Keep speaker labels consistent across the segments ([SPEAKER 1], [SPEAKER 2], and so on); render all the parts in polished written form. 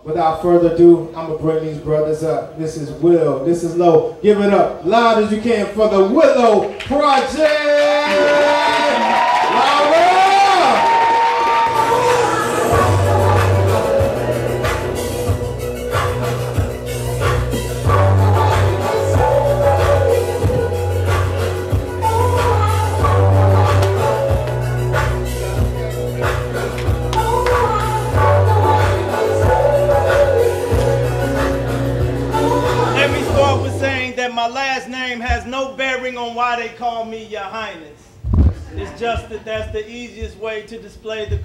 [SPEAKER 1] without further ado, I'm going to bring these brothers up. This is Will. This is Loe. Give it up loud as you can for the Wil Loe Project!
[SPEAKER 2] My last name has no bearing on why they call me Your Highness. It's just that that's the easiest way to display the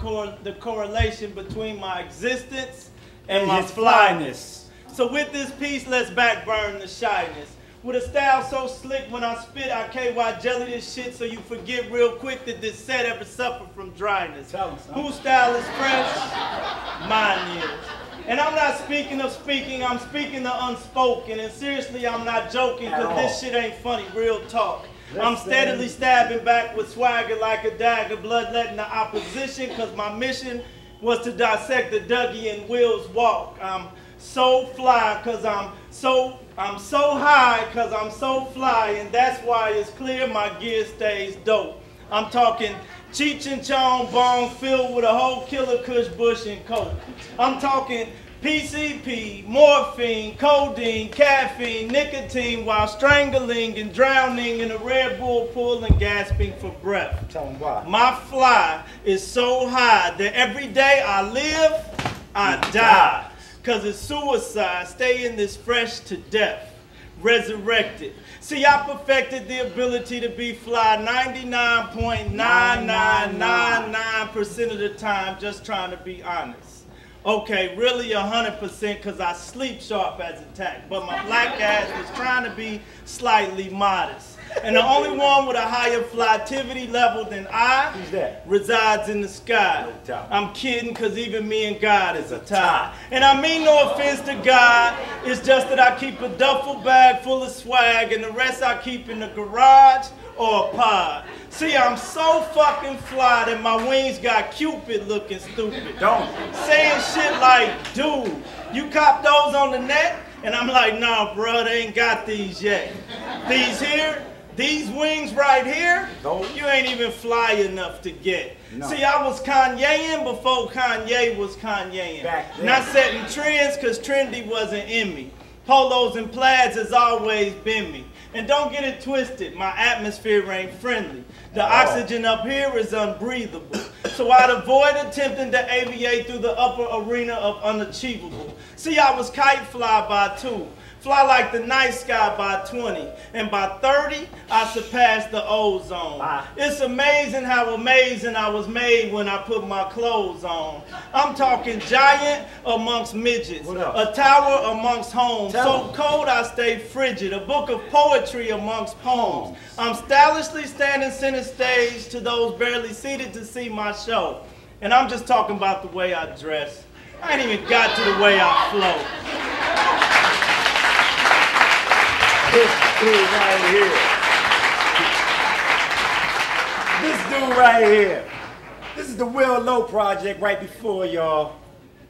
[SPEAKER 2] correlation between my existence and my flyness. So with this piece, let's backburn the shyness. With a style so slick, when I spit, I KY jelly this shit so you forget real quick that this set ever suffered from dryness. Whose style is fresh? Mine is. And I'm not speaking of speaking, I'm speaking the unspoken. And seriously, I'm not joking, because this shit ain't funny, real talk. I'm steadily stabbing back with swagger like a dagger, bloodletting the opposition, because my mission was to dissect the Dougie and Will's walk. I'm so fly, because I'm so high, because I'm so fly, and that's why it's clear my gear stays dope. I'm talking Cheech and Chong bong filled with a whole killer kush bush and coke. I'm talking PCP, morphine, codeine, caffeine, nicotine while strangling and drowning in a Red Bull pool and gasping for breath.
[SPEAKER 3] Tell them why.
[SPEAKER 2] My fly is so high that every day I live, I die. Cause it's suicide, staying this fresh to death. Resurrected. See, I perfected the ability to be fly 99.9999% of the time, just trying to be honest. Okay, really 100% because I sleep sharp as attack, but my black ass was trying to be slightly modest. And the only one with a higher flytivity level than I resides in the sky. I'm kidding, because even me and God is a tie. And I mean no offense to God, it's just that I keep a duffel bag full of swag and the rest I keep in the garage or a pod. See, I'm so fucking fly that my wings got Cupid looking stupid. Saying shit like, dude, you cop those on the net? And I'm like, nah, bro, they ain't got these yet. These here? These wings right here, you ain't even fly enough to get. No. See, I was Kanyeing before Kanye was Kanyeing. Not setting trends because trendy wasn't in me. Polos and plaids has always been me. And don't get it twisted, my atmosphere ain't friendly. The oxygen up here is unbreathable. So I'd avoid attempting to aviate through the upper arena of unachievable. See, I was kite fly by 2. Fly like the night sky by 20, and by 30, I surpassed the ozone. It's amazing how amazing I was made when I put my clothes on. I'm talking giant amongst midgets, a tower amongst homes, so cold I stay frigid, a book of poetry amongst poems. I'm stylishly standing center stage to those barely seated to see my show. And I'm just talking about the way I dress. I ain't even got to the way I flow.
[SPEAKER 3] This dude right here. This dude right here. This is the Wil Loe Project right before y'all.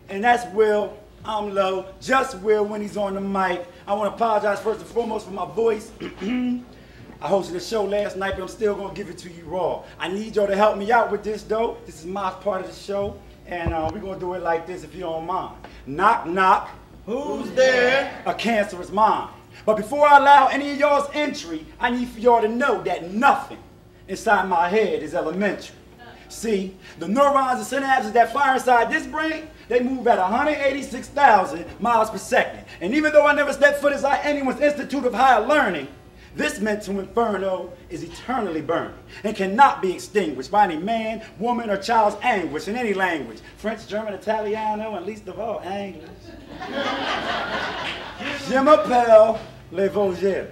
[SPEAKER 3] And that's Will, I'm Loe, just Will when he's on the mic. I want to apologize first and foremost for my voice. I hosted a show last night, but I'm still going to give it to you raw. I need y'all to help me out with this, though. This is my part of the show. And we're going to do it like this if you don't mind. Knock, knock.
[SPEAKER 2] Who's there?
[SPEAKER 3] A cancerous mind. But before I allow any of y'all's entry, I need for y'all to know that nothing inside my head is elementary. See, the neurons and synapses that fire inside this brain, they move at 186,000 miles per second. And even though I never stepped foot inside anyone's Institute of Higher Learning, this mental inferno is eternally burned and cannot be extinguished by any man, woman, or child's anguish in any language. French, German, Italiano, and least of all, English. Je m'appelle Lavozier.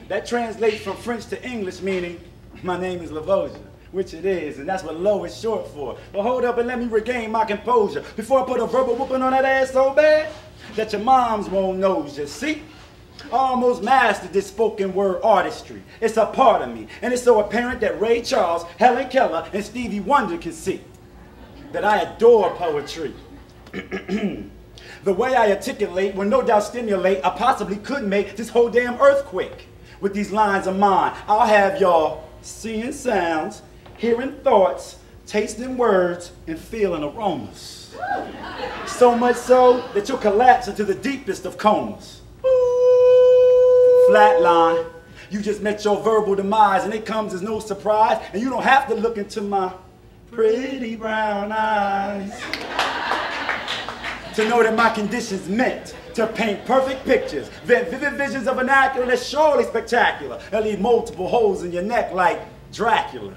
[SPEAKER 3] That translates from French to English, meaning my name is Lavozier, which it is, and that's what Loe is short for. But hold up and let me regain my composure before I put a verbal whooping on that ass so bad that your moms won't know you. See? I almost mastered this spoken word artistry. It's a part of me, and it's so apparent that Ray Charles, Helen Keller, and Stevie Wonder can see that I adore poetry. The way I articulate will no doubt stimulate, I possibly could make this whole damn earthquake. With these lines of mine, I'll have y'all seeing sounds, hearing thoughts, tasting words, and feeling aromas. So much so that you'll collapse into the deepest of comas. Flatline. You just met your verbal demise, and it comes as no surprise, and you don't have to look into my pretty brown eyes to know that my condition's meant to paint perfect pictures, vivid visions of vernacular that's surely spectacular, and leave multiple holes in your neck like Dracula.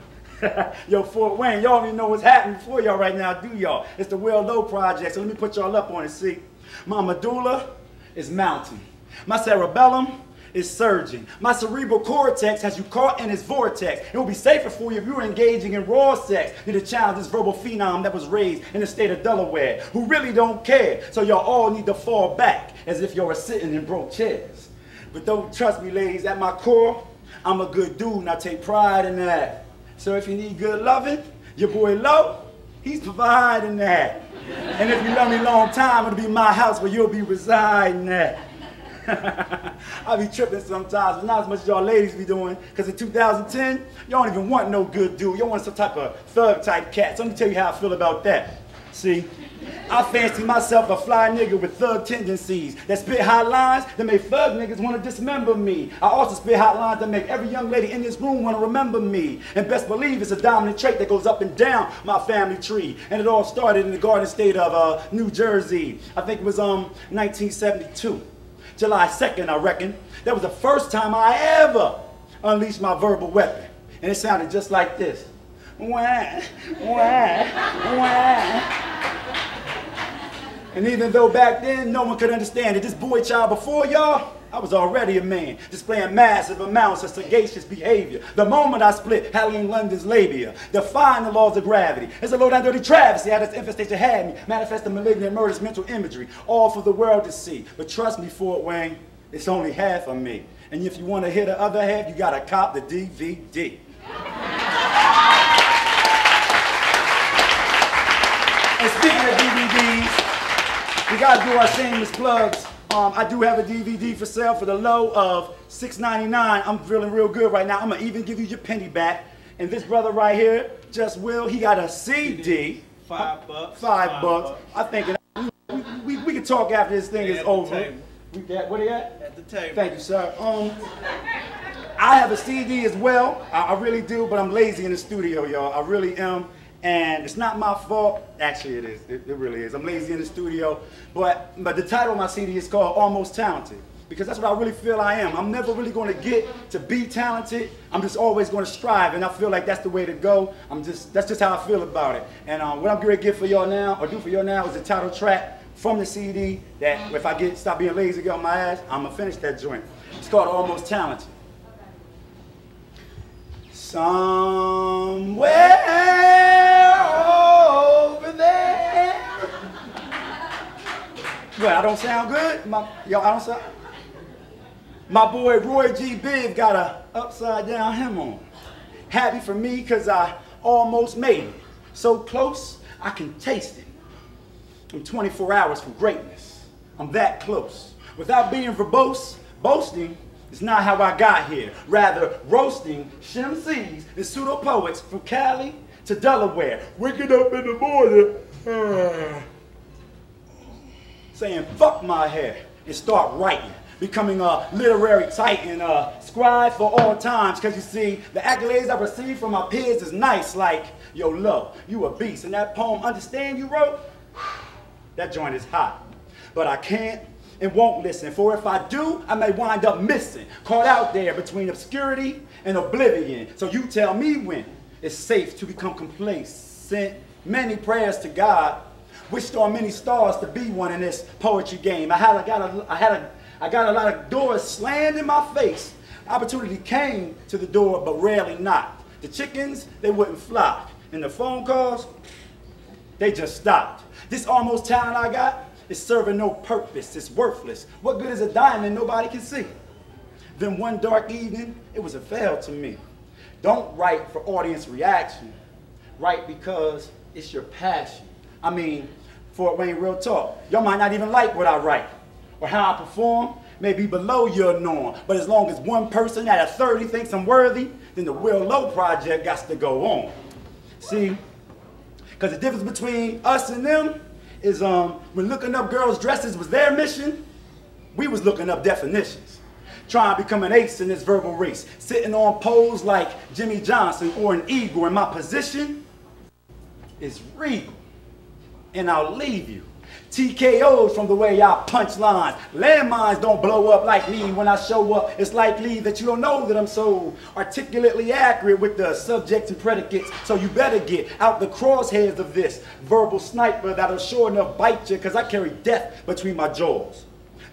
[SPEAKER 3] Yo, Fort Wayne, y'all don't even know what's happening for y'all right now, do y'all? It's the Wil Loe Project, so let me put y'all up on it, see? My medulla is mounting. My cerebellum is surging. My cerebral cortex has you caught in its vortex. It will be safer for you if you were engaging in raw sex than to challenge this verbal phenom that was raised in the state of Delaware, who really don't care. So y'all all need to fall back as if y'all were sitting in broke chairs. But don't trust me, ladies, at my core, I'm a good dude and I take pride in that. So if you need good loving, your boy Loe, he's providing that. And if you love me a long time, it'll be my house where you'll be residing at. I be tripping sometimes, but not as much as y'all ladies be doing, because in 2010, y'all don't even want no good dude. Y'all want some type of thug type cat. So let me tell you how I feel about that. See, I fancy myself a fly nigga with thug tendencies that spit hot lines that make thug niggas want to dismember me. I also spit hot lines that make every young lady in this room want to remember me. And best believe it's a dominant trait that goes up and down my family tree. And it all started in the Garden State of New Jersey. I think it was 1972. July 2nd, I reckon. That was the first time I ever unleashed my verbal weapon. And it sounded just like this. Wah, wah, wah. And even though back then no one could understand that this boy child before y'all, I was already a man, displaying massive amounts of sagacious behavior. The moment I split Hallian London's labia, defying the laws of gravity. It's a low-down dirty travesty how this infestation had me, manifesting malignant murderous mental imagery, all for the world to see. But trust me, Fort Wayne, it's only half of me. And if you want to hear the other half, you gotta cop the DVD. And speaking of DVDs, we gotta do our shameless plugs. I do have a DVD for sale for the low of $6.99. I'm feeling real good right now. I'm gonna even give you your penny back. And this brother right here, Just Will, he got a CD.
[SPEAKER 2] $5.
[SPEAKER 3] $5. I think we can talk after this thing is over. Where they at?
[SPEAKER 2] At the table.
[SPEAKER 3] Thank you, sir. I have a CD as well. I really do, but I'm lazy in the studio, y'all. I really am. And it's not my fault. Actually, it is. It really is. I'm lazy in the studio. But the title of my CD is called Almost Talented. Because that's what I really feel I am. I'm never really going to get to be talented. I'm just always going to strive. And I feel like that's the way to go. That's just how I feel about it. And what I'm going to get for y'all now, or do for y'all now, is the title track from the CD that if I stop being lazy, get on my ass, I'm going to finish that joint. It's called Almost Talented. Somewhere over there. Well, I don't sound good? Y'all, I don't sound. My boy Roy G. Biv got a upside down hem on. Happy for me because I almost made it. So close, I can taste it. I'm 24 hours from greatness. I'm that close. Without being verbose, boasting is not how I got here. Rather, roasting MCs and pseudo-poets from Cali to Delaware. Waking up in the morning, saying fuck my hair and start writing. Becoming a literary titan, scribe for all times. Cause you see, the accolades I receive from my peers is nice, like, yo, Loe, you a beast. And that poem, Understand, you wrote, that joint is hot. But I can't and won't listen, for if I do, I may wind up missing, caught out there between obscurity and oblivion. So you tell me when it's safe to become complacent. Many prayers to God, wished on many stars to be one in this poetry game. I got a lot of doors slammed in my face. Opportunity came to the door, but rarely knocked. The chickens, they wouldn't fly. And the phone calls, they just stopped. This almost talent I got, it's serving no purpose, it's worthless. What good is a diamond nobody can see? Then one dark evening, it was a fail to me. Don't write for audience reaction. Write because it's your passion. I mean, Fort Wayne real talk. Y'all might not even like what I write or how I perform. May be below your norm, but as long as one person out of 30 thinks I'm worthy, then the Wil Loe Project got to go on. See, because the difference between us and them is when looking up girls' dresses was their mission, we was looking up definitions. Trying to become an ace in this verbal race, sitting on poles like Jimmy Johnson or an eagle, and my position is regal, and I'll leave you TKOs from the way y'all punch lines. Landmines don't blow up like me when I show up. It's likely that you don't know that I'm so articulately accurate with the subjects and predicates. So you better get out the crosshairs of this verbal sniper that'll sure enough bite you, because I carry death between my jaws.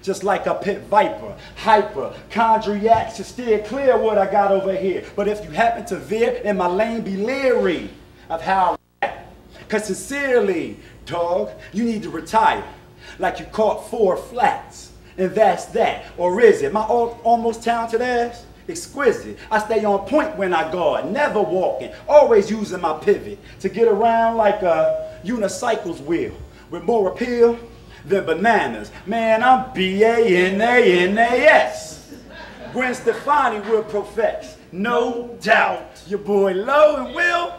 [SPEAKER 3] Just like a pit viper, hyper, chondriac should steer clear what I got over here. But if you happen to veer in my lane, be leery of how I rap. Because sincerely, dog, you need to retire like you caught 4 flats, and that's that. Or is it my almost talented ass? Exquisite. I stay on point when I guard, never walking, always using my pivot to get around like a unicycle's wheel with more appeal than bananas. Man, I'm B-A-N-A-N-A-S. Gwen Stefani will profess, no doubt. Your boy Loe and Will,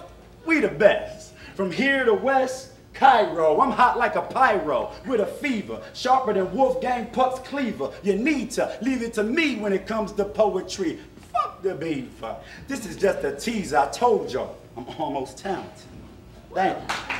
[SPEAKER 3] we the best. From here to West Cairo, I'm hot like a pyro with a fever, sharper than Wolfgang Puck's cleaver. You need to leave it to me when it comes to poetry. Fuck the beef. This is just a teaser. I told y'all I'm almost talented. Thank you.